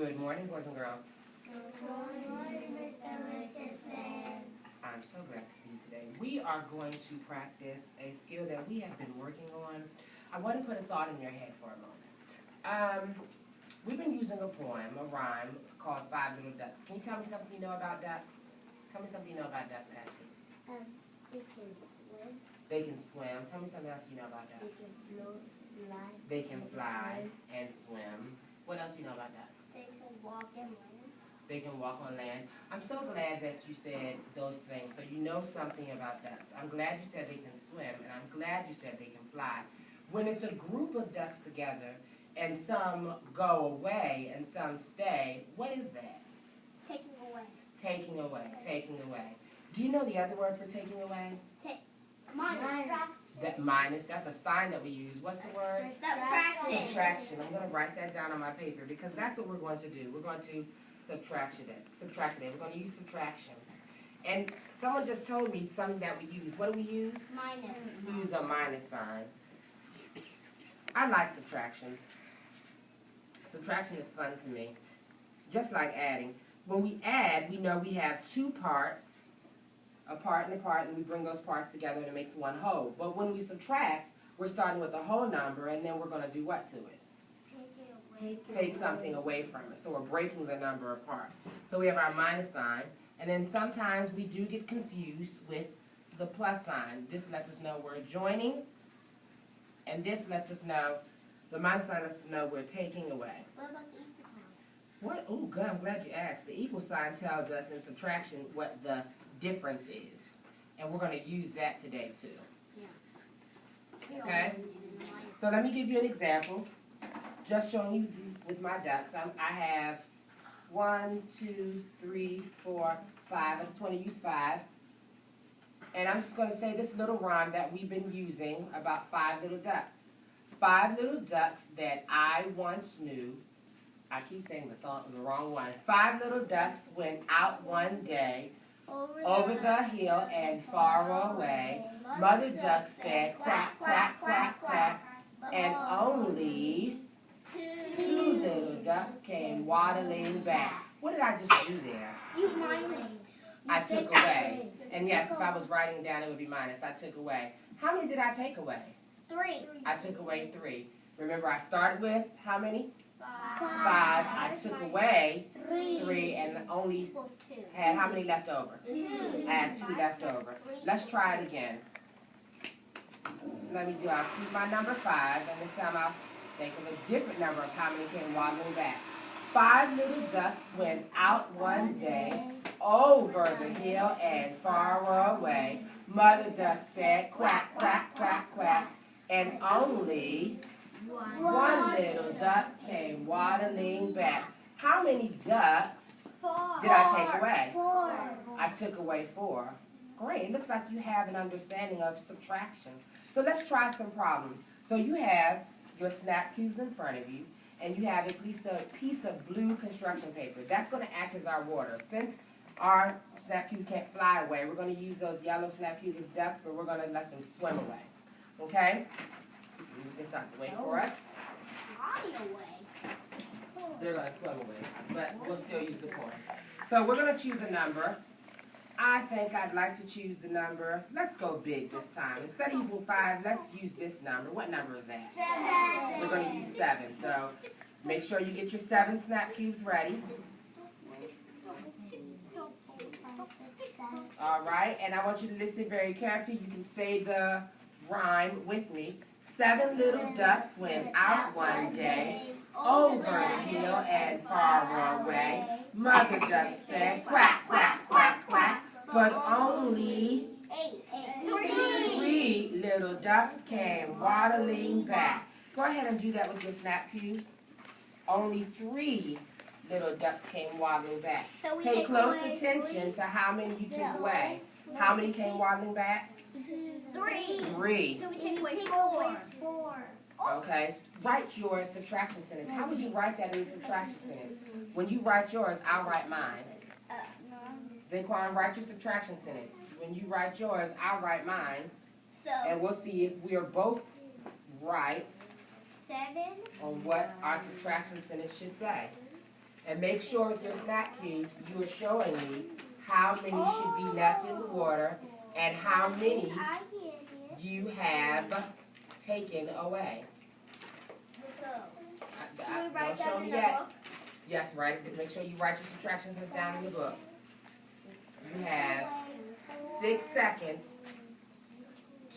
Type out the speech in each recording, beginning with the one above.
Good morning, boys and girls. Good morning, Mr. Richardson. I'm so glad to see you today. We are going to practice a skill that we have been working on. I want to put a thought in your head for a moment. We've been using a poem, a rhyme, called Five Little Ducks. Can you tell me something you know about ducks? Tell me something you know about ducks, Ashley. They can swim. They can swim. Tell me something else you know about They ducks. can fly. They can fly and swim. What else you know about ducks? They can walk and land. They can walk on land. I'm so glad that you said those things, so you know something about ducks. I'm glad you said they can swim, and I'm glad you said they can fly. When it's a group of ducks together, and some go away and some stay, what is that? Taking away. Taking away, taking away. Do you know the other word for taking away? Minus. That's a sign that we use. What's the word? Subtraction. Subtraction. I'm going to write that down on my paper because that's what we're going to do. We're going to subtract it. We're going to use subtraction. And someone just told me something that we use. What do we use? Minus. We use a minus sign. I like subtraction. Subtraction is fun to me. Just like adding. When we add, we know we have two parts, a part and a part, and we bring those parts together and it makes one whole. But when we subtract, we're starting with a whole number, and then we're going to do what to it? Take something away from it. So we're breaking the number apart. So we have our minus sign, and then sometimes we do get confused with the plus sign. This lets us know we're joining, and this lets us know, the minus sign lets us know we're taking away. What about the equal sign? What? Oh, good. I'm glad you asked. The equal sign tells us in subtraction what the difference is, and we're going to use that today too. Yeah. Okay? So let me give you an example. Just showing you with my ducks. I have 1, 2, 3, 4, 5. I just want to use 5. And I'm just going to say this little rhyme that we've been using about 5 little ducks. 5 little ducks that I once knew. I keep saying the wrong one. 5 little ducks went out one day over the hill and far away. Mother duck said quack, quack, quack, quack. And only 2 little ducks came waddling back. What did I just do there? You minus. I took away. And yes, if I was writing it down, it would be minus. I took away. How many did I take away? 3. I took away 3. Remember, I started with how many? 5. 5. I took away 3 and only Equals 2. had how many left over? 2. I had 2 left over. Let's try it again. I'll keep my number 5, and this time I'll think of a different number of how many came waddling back. 5 little ducks went out one day, over the hill and far away. Mother duck said quack, quack, quack, quack, and only 1 little duck came waddling back. How many ducks 4. did I take away? 4. I took away 4. Great. It looks like you have an understanding of subtraction. So let's try some problems. So you have your snap cubes in front of you, and you have a piece of blue construction paper. That's going to act as our water. Since our snap cubes can't fly away, we're going to use those yellow snap cubes as ducks, but we're going to let them swim away. Okay? Move this out the way for us. Fly away. They're going to swim away, but we'll still use the coin. So we're going to choose a number. I think I'd like to choose the number. Let's go big this time. Instead of using 5, let's use this number. What number is that? 7. We're going to use 7. So make sure you get your 7 snap cubes ready. All right, and I want you to listen very carefully. You can say the rhyme with me. 7 little ducks went out one day, over the hill and far away. Mother duck said quack, quack, quack, quack, but only 3 little ducks came waddling back. Go ahead and do that with your snap cubes. Only 3 little ducks came waddling back. So we Pay take close away attention to how many you took away. How many came waddling back? 3. 3. So we take away 4. Okay, write your subtraction sentence. How would you write that in a subtraction sentence? When you write yours, I'll write mine. Zaquan, write your subtraction sentence. When you write yours, I'll write mine. So And we'll see if we are both right 7. on what our subtraction sentence should say. And make sure with your snack cubes, you are showing me how many should be left in the water and how many you have taken away. Don't show me yet. Yes, right. Make sure you write your subtractions down in the book. You have 6 seconds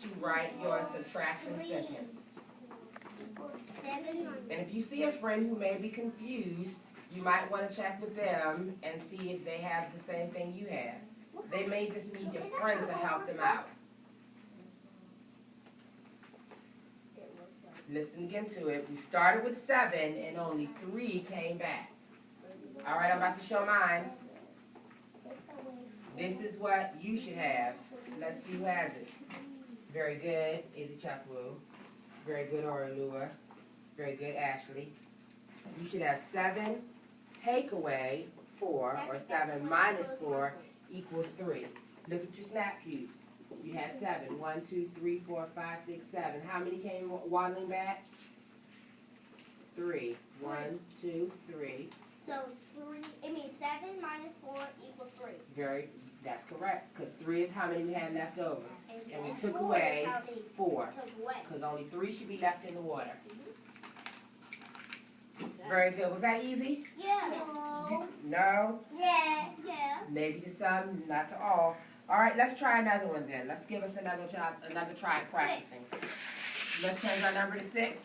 to write your subtraction sentence. And if you see a friend who may be confused, you might want to check with them and see if they have the same thing you have. They may just need your friend to help them out. Listen again to it. We started with 7 and only 3 came back. All right, I'm about to show mine. This is what you should have. Let's see who has it. Very good, Izzy Chakwu. Very good, Oralua. Very good, Ashley. You should have 7 take away 4, or 7 minus 4 equals 3. Look at your snap cubes. You had 7. 1, 2, 3, 4, 5, 6, 7. How many came waddling back? 3. 1, 2, 3. So 3. It means 7 minus 4 equals 3. That's correct. Because 3 is how many we had left over. And we took away 4. Because only 3 should be left in the water. Very good. Was that easy? Yeah. No? Yeah. Yeah. Maybe to some, not to all. All right, let's try another one then. Let's give us another try at practicing. Let's change our number to 6.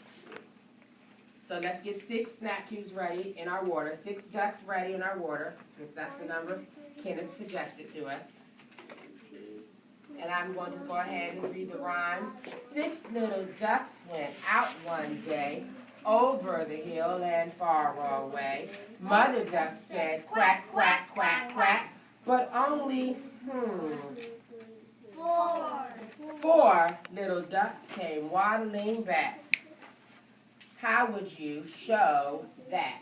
So let's get 6 snap cubes ready in our water. 6 ducks ready in our water, since that's the number Kenneth suggested to us. And I'm going to go ahead and read the rhyme. 6 little ducks went out one day, over the hill and far away. Mother duck said, quack, quack, quack, quack, but only, 4 little ducks came waddling back. How would you show that?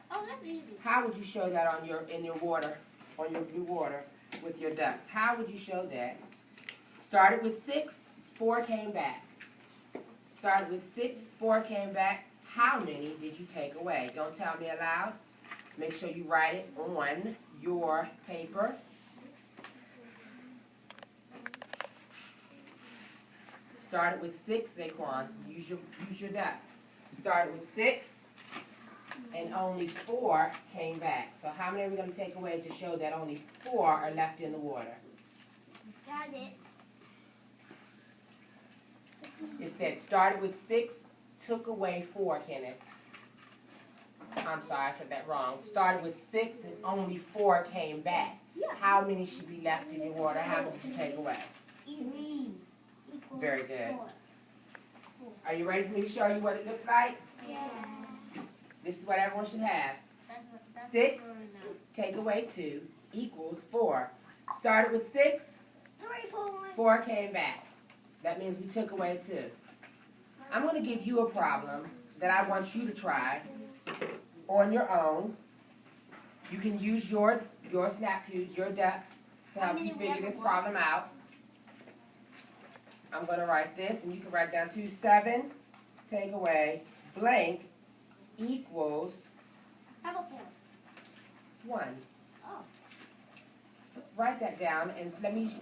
Oh, that's easy. How would you show that on your water with your ducks? How would you show that? Started with 6, 4 came back. Started with 6, 4 came back. How many did you take away? Don't tell me aloud. Make sure you write it on your paper. Started with 6, Saquon. Use your ducks. Started with 6, and only 4 came back. So how many are we going to take away to show that only 4 are left in the water? Got it. It said started with 6, took away 4, Kenneth. I'm sorry, I said that wrong. Started with 6 and only 4 came back. Yeah. How many should be left in your water? How many did you take away? Very good. Are you ready for me to show you what it looks like? Yeah. This is what everyone should have. 6, take away 2, equals 4. Started with 6, 4 came back. That means we took away 2. I'm going to give you a problem that I want you to try on your own. You can use your snap cubes, your ducks, to help you figure this problem out. I'm going to write this, and you can write down 2. 7, take away, blank, equals How about 4? 1. Oh. Write that down, and let me see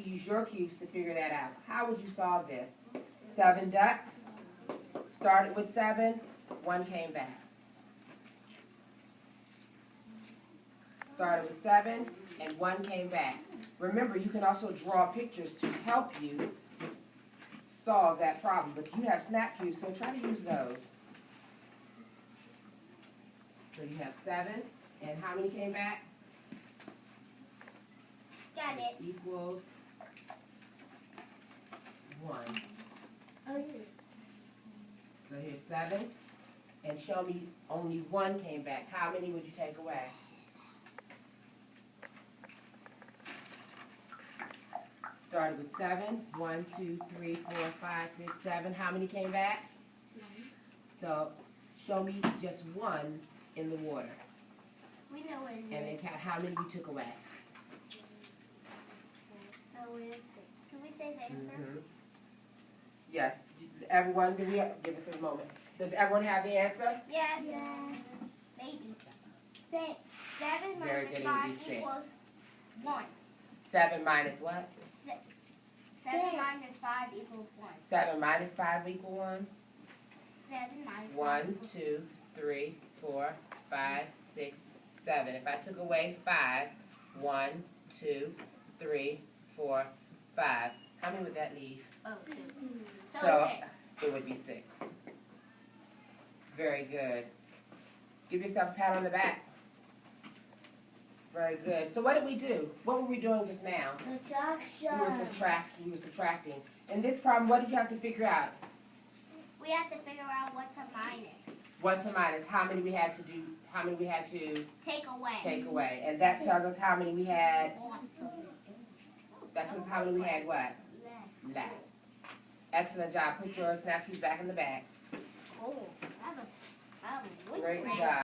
you use your cubes to figure that out. How would you solve this? 7 ducks, started with 7, 1 came back. Started with 7, and 1 came back. Remember, you can also draw pictures to help you solve that problem, but you have snap cubes, so try to use those. So you have 7, and how many came back? Got it. Equals 1. Oh, yeah. So here's 7, and show me only 1 came back. How many would you take away? Started with 7. 1, 2, 3, 4, 5, 6, 7. How many came back? 9. So show me just 1 in the water. We know what it is. And then count how many we took away. So it's 6. Can we say the answer? Yes. Everyone, give us a moment. Does everyone have the answer? Yes. Maybe. 6. 7 Very minus good, it would 5 be 6. equals 1. 7 minus what? 7 minus 5 equals 1. 7 minus 5 equal 1? 7 minus 5 1, equals 2, 3, 4, 5, 6, 7. If I took away 5, 1, 2, 3, 4, 5. How many would that leave? 2. So So 6. it would be 6. Very good. Give yourself a pat on the back. Very good. So what did we do? What were we doing just now? Subtraction. We were subtracting. In this problem, what did you have to figure out? We have to figure out what to minus. What to minus? How many we had to do? How many we had to Take away. And that tells us how many we had. Awesome. That tells us how many we had what? Left. Excellent job. Put your snap keys back in the bag. Cool. Great job.